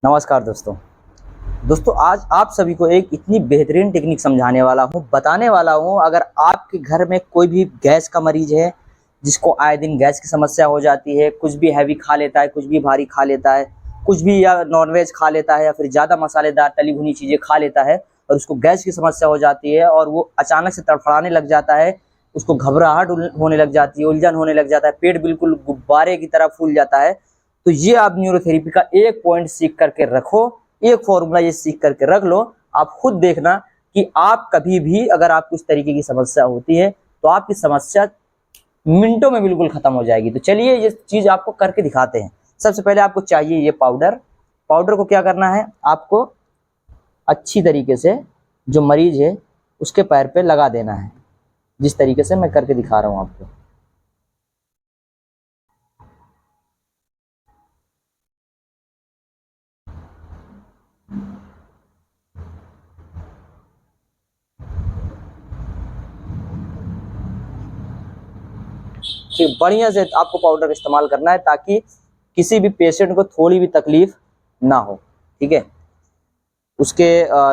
नमस्कार दोस्तों। आज आप सभी को एक इतनी बेहतरीन टेक्निक समझाने वाला हूँ, बताने वाला हूँ। अगर आपके घर में कोई भी गैस का मरीज है, जिसको आए दिन गैस की समस्या हो जाती है, कुछ भी हैवी खा लेता है, कुछ भी भारी खा लेता है, कुछ भी या नॉनवेज खा लेता है या फिर ज़्यादा मसालेदार तली भुनी चीज़ें खा लेता है और उसको गैस की समस्या हो जाती है और वो अचानक से तड़फड़ाने लग जाता है, उसको घबराहट होने लग जाती है, उलझन होने लग जाता है, पेट बिल्कुल गुब्बारे की तरह फूल जाता है। तो ये आप न्यूरोथेरेपी का एक पॉइंट सीख करके रखो, एक फॉर्मूला ये सीख करके रख लो। आप खुद देखना कि आप कभी भी अगर आपको इस तरीके की समस्या होती है तो आपकी समस्या मिनटों में बिल्कुल खत्म हो जाएगी। तो चलिए ये चीज आपको करके दिखाते हैं। सबसे पहले आपको चाहिए ये पाउडर। पाउडर को क्या करना है, आपको अच्छी तरीके से जो मरीज है उसके पैर पे लगा देना है, जिस तरीके से मैं करके दिखा रहा हूँ आपको। कि बढ़िया से आपको पाउडर का इस्तेमाल करना है ताकि किसी भी पेशेंट को थोड़ी भी तकलीफ ना हो। ठीक है, उसके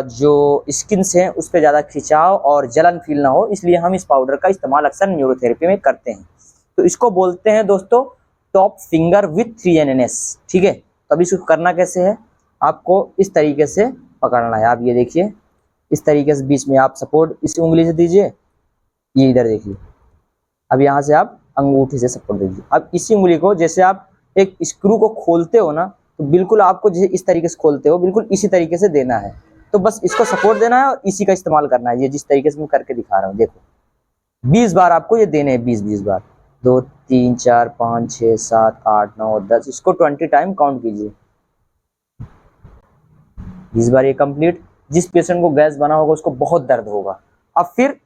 जो स्किन्स हैं उस पर ज़्यादा खिंचाव और जलन फील ना हो, इसलिए हम इस पाउडर का इस्तेमाल अक्सर न्यूरोथेरेपी में करते हैं। तो इसको बोलते हैं दोस्तों टॉप फिंगर विथ 3 NNS। ठीक है, तो अब इसको करना कैसे है, आपको इस तरीके से पकड़ना है। आप ये देखिए, इस तरीके से बीच में आप सपोर्ट इस उंगली से दीजिए, ये इधर देखिए। अब यहाँ से आप अंगूठी से सपोर्ट दीजिए। अब इसी उंगली को जैसे आप एक स्क्रू को खोलते हो ना, तो बिल्कुल आपको जैसे इस तरीके से खोलते हो बिल्कुल इसी तरीके से देना है। तो बस इसको सपोर्ट देना है और इसी का इस्तेमाल करना है। ये जिस तरीके से मैं करके दिखा रहा हूँ, देखो 20 बार आपको ये देने हैं, 20-20 बार। 2 3 4 5 6 7 8 9 10, इसको 20 टाइम काउंट कीजिए। 20 बार ये कंप्लीट। जिस पेशेंट को गैस बना होगा उसको बहुत दर्द होगा। अब फिर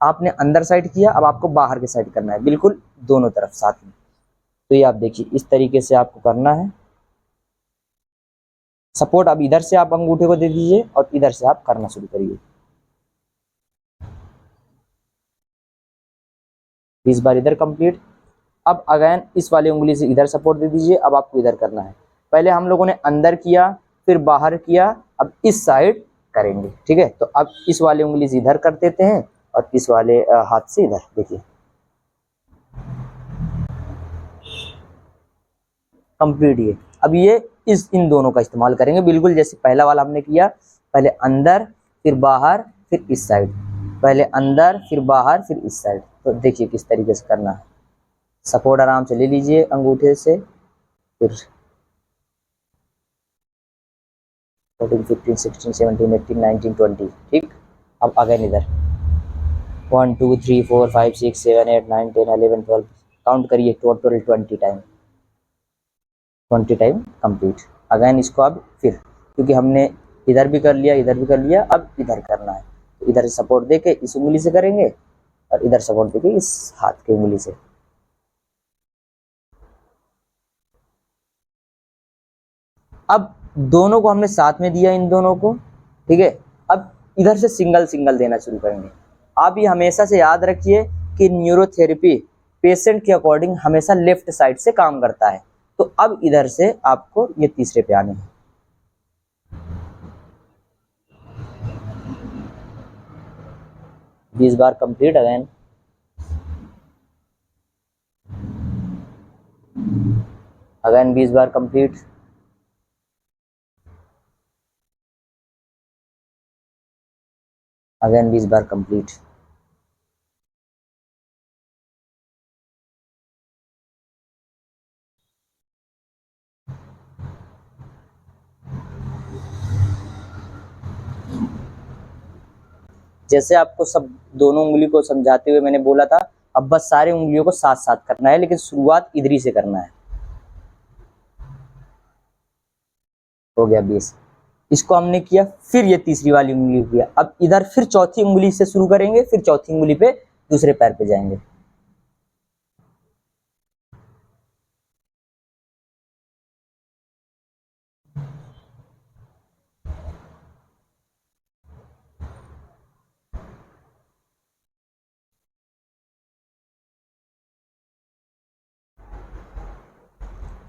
आपने अंदर साइड किया, अब आपको बाहर के साइड करना है, बिल्कुल दोनों तरफ साथ में। तो ये आप देखिए इस तरीके से आपको करना है। सपोर्ट अब इधर से आप अंगूठे को दे दीजिए और इधर से आप करना शुरू करिए। 20 बार इधर कंप्लीट। अब अगेन इस वाली उंगली से इधर सपोर्ट दे दीजिए। अब आपको इधर करना है। पहले हम लोगों ने अंदर किया, फिर बाहर किया, अब इस साइड करेंगे। ठीक है, तो अब इस वाली उंगली से इधर कर देते हैं और इस वाले हाथ से इधर। देखिए कंप्लीट। ये अब ये इन दोनों का इस्तेमाल करेंगे बिल्कुल जैसे पहला वाला हमने किया। पहले अंदर फिर बाहर फिर इस साइड, पहले अंदर फिर बाहर फिर इस साइड। तो देखिए किस तरीके से करना है। सपोर्ट आराम से ले लीजिए अंगूठे से, फिर 14 15 16 17 18 19 20। ठीक, अब अगेन इधर 1 2 3 4 5 6 7 8 9 10 11 12 काउंट करिए, total 20 time. 20 time complete. Again इसको अब फिर, क्योंकि हमने इधर भी कर लिया इधर भी कर लिया, अब इधर करना है। तो इधर से सपोर्ट देके इस उंगली से करेंगे और इधर सपोर्ट देके इस हाथ की उंगली से। अब दोनों को हमने साथ में दिया, इन दोनों को। ठीक है, अब इधर से सिंगल सिंगल देना शुरू करेंगे। आप ये हमेशा से याद रखिए कि न्यूरोथेरेपी पेशेंट के अकॉर्डिंग हमेशा लेफ्ट साइड से काम करता है। तो अब इधर से आपको ये तीसरे पे आने हैं। 20 बार कंप्लीट। अगेन अगेन 20 बार कंप्लीट। अगेन 20 बार कंप्लीट। जैसे आपको सब दोनों उंगली को समझाते हुए मैंने बोला था, अब बस सारे उंगलियों को साथ साथ करना है, लेकिन शुरुआत इधरी से करना है। हो गया 20। इसको हमने किया, फिर ये तीसरी वाली उंगली हो गया। अब इधर फिर चौथी उंगली से शुरू करेंगे, फिर चौथी उंगली पे दूसरे पैर पे जाएंगे।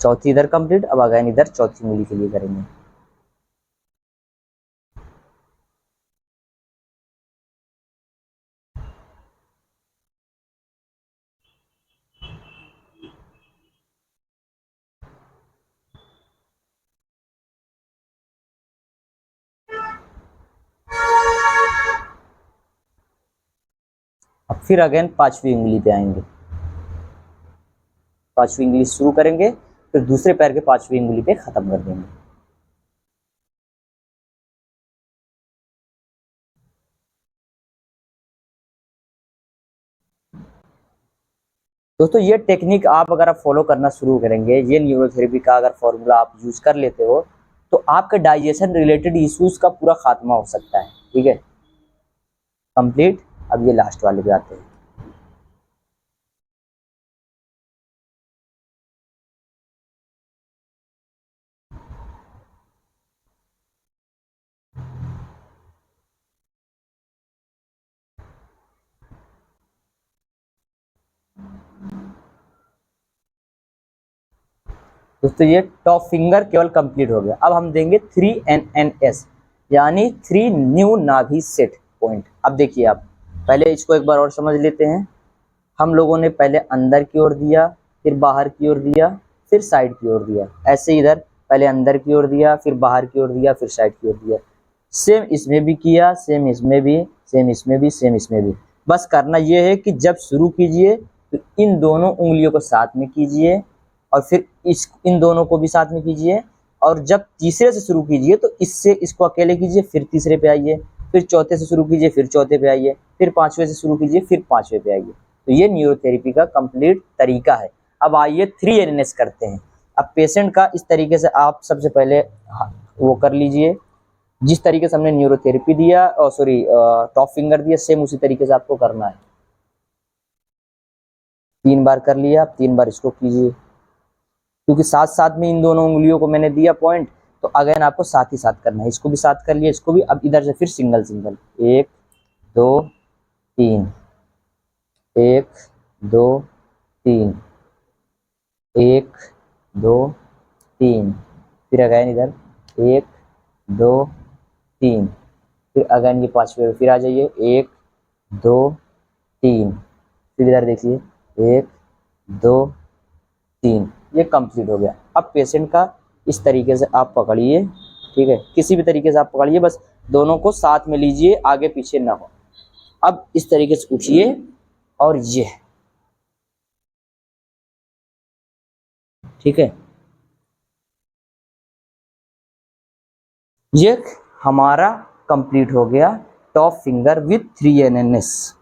चौथी इधर कंप्लीट। अब अगेन इधर चौथी उंगली के लिए करेंगे। फिर अगेन पांचवी उंगली पे आएंगे, पांचवी उंगली शुरू करेंगे, फिर दूसरे पैर के पांचवी उंगली पे खत्म कर देंगे। दोस्तों ये टेक्निक आप अगर आप फॉलो करना शुरू करेंगे, ये न्यूरोथेरेपी का अगर फॉर्मूला आप यूज कर लेते हो, तो आपके डाइजेशन रिलेटेड इश्यूज का पूरा खात्मा हो सकता है। ठीक है, कंप्लीट। अब ये लास्ट वाले पे आते हैं। दोस्तों ये टॉप फिंगर केवल कंप्लीट हो गया। अब हम देंगे 3NNS, यानी 3 न्यू नाभि सेट पॉइंट। अब देखिए, आप पहले इसको एक बार और समझ लेते हैं। हम लोगों ने पहले अंदर की ओर दिया, फिर बाहर की ओर दिया, फिर साइड की ओर दिया। ऐसे इधर पहले अंदर की ओर दिया, फिर बाहर की ओर दिया, फिर साइड की ओर दिया। सेम इसमें भी किया, सेम इसमें भी, सेम इसमें भी, सेम इसमें भी। बस करना ये है कि जब शुरू कीजिए तो इन दोनों उंगलियों को साथ में कीजिए, और फिर इन दोनों को भी साथ में कीजिए, और जब तीसरे से शुरू कीजिए तो इससे इसको अकेले कीजिए, फिर तीसरे पे आइए, फिर चौथे से शुरू कीजिए, फिर चौथे पे आइए, फिर पांचवे से शुरू कीजिए, फिर पांचवे पे आइए। तो ये न्यूरोथेरेपी का कंप्लीट तरीका है। अब आइए 3NNS करते हैं। अब पेशेंट का इस तरीके से आप सबसे पहले वो कर लीजिए, जिस तरीके से हमने न्यूरोथेरेपी दिया, सॉरी टॉप फिंगर दिया, सेम उसी तरीके से आपको करना है। 3 बार कर लिया, अब 3 बार इसको कीजिए, क्योंकि साथ साथ में इन दोनों उंगलियों को मैंने दिया पॉइंट, तो अगेन आपको साथ ही साथ करना है। इसको भी साथ कर लिया, इसको भी। अब इधर से फिर सिंगल सिंगल, 1 2 3, 1 2 3, 1 2 3, फिर अगेन इधर 1 2 3, फिर अगेन ये पांचवे फिर आ जाइए, 1 2 3, फिर इधर देखिए 1 2 3। ये कंप्लीट हो गया। अब पेशेंट का इस तरीके से आप पकड़िए, ठीक है, किसी भी तरीके से आप पकड़िए, बस दोनों को साथ में लीजिए, आगे पीछे ना हो। अब इस तरीके से उठिए, और ये, ठीक है, ये हमारा कंप्लीट हो गया टॉप फिंगर विथ 3NNS।